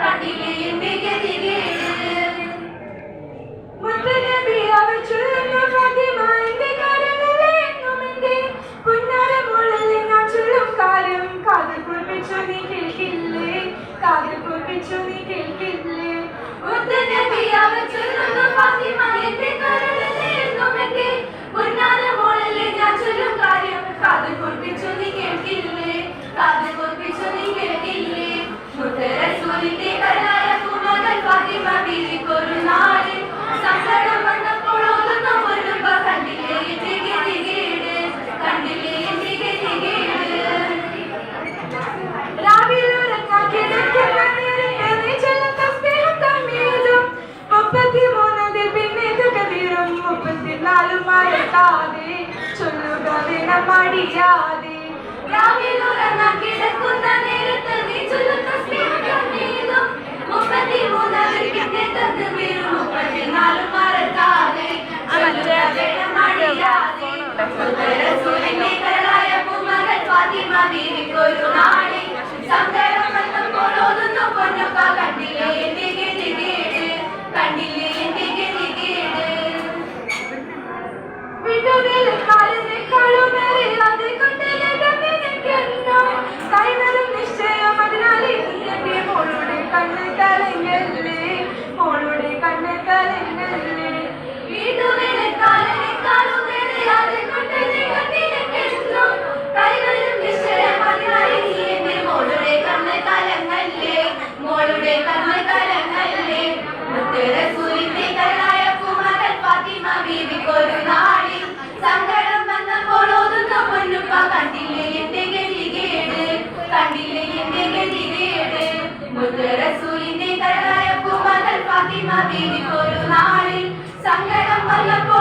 കണ്ടില്ലേ എന്റെ ഗതികേട്. മുത്തുനബി അവർ ചൊല്ലുന്ന ഫാത്തിമ എന്റെ കരളിലെ എന്നും എന്റെ പുന്നാരമുള്ളിൽ ഞാൻ ചൊല്ലും കാര്യം കാതിൽ കുറിപ്പിച്ചു നീ കേൾക്കില്ലേ, കാതിൽ കുറിപ്പിച്ചു നീ കേൾക്കില്ലേ. മുത്തുനബി അവർ ചൊല്ലുന്ന ഫാത്തിമ എന്റെ കരളിലെ എന്നും എന്റെ പുന്നാരമുള്ളിൽ ഞാൻ ചൊല്ലും കാര്യം കാതിൽ കുറിപ്പിച്ചു നീ കേൾക്കില്ലേ, കാതിൽ കുറിപ്പിച്ചു നീ കേൾക്കില്ലേ. മുത്തറസൂലിന്റെ കരളായ പൂമകൾ ഫാത്തിമ ബീവിക്കൊരു നാട് സങ്കടം വന്നപ്പോൾ ഓതുന്ന പൊന്നുപ്പ കണ്ടില്ലേ എന്റെ ഗതികേട്, കണ്ടില്ലേ എന്റെ ഗതികേട്. രാവിലുറങ്ങാൻ കിടക്കുന്ന നേരത്ത് നീ ചൊല്ലും തസ്ബീഹും തഹ്മീദും 33 പിന്നെ തക്ബീറും 34 മറക്കാതെ ചൊല്ലുക വേണം മടിയാതെ. രാവിലുറങ്ങാൻ കിടക്കുന്ന നേരത്ത് നീ ചൊല്ലും തസ്ബീഹും തഹ്മീദും 33 പിന്നെ തക്ബീറും 34 മറക്കാതെ ചൊല്ലുക വേണം മടിയാതെ. റസൂലിന്റെ കരളായ പൂമകൾ ഫാത്തിമ ബീവിക്കൊരു നാട് സങ്കടം വന്നപ്പോൾ ഓതുന്ന പൊന്നുപ്പ കണ്ടില്ലേ എന്റെ ഗതികേട്, കണ്ടില്ലേ എന്റെ ഗതികേട്. വിടുതലക്കാരനെക്കാളുമേറെ അതുകൊണ്ട് നിനക്കെന്നോ കൈവരും നിശ്ചയം. അതിനാലേ നീ എന്റെ മോളുടെ കണ്ണ് കലങ്ങല്ലേ, മോളുടെ കണ്ണ് കലങ്ങല്ലേ. വീടുവേലക്കാരനെക്കാളുമേറെ അതുകൊണ്ട് നിനക്കെന്നോ കൈവരും നിശ്ചയം. അതിനാലേ നീ എന്റെ മോളുടെ കണ്ണ് കലങ്ങല്ലേ, മോളുടെ കണ്ണ് കലങ്ങല്ലേ. മുത്തുറസൂലിന്റെ കരളായ പൂമകൾ ഫാത്തിമ ബീവിക്കൊരു നാളിൽ സങ്കടം വന്നപ്പോൾ ഓതുന്ന പൊന്നുപ്പ കണ്ടില്ലേ എന്റെ ഗതികേട്, കണ്ടില്ലേ എന്റെ ഗതികേട്. മുത്തുറസൂലിന്റെ കരളായ പൂമകൾ ഫാത്തിമ ബീവിക്കൊരു നാളിൽ സങ്കടം വന്നപ്പോൾ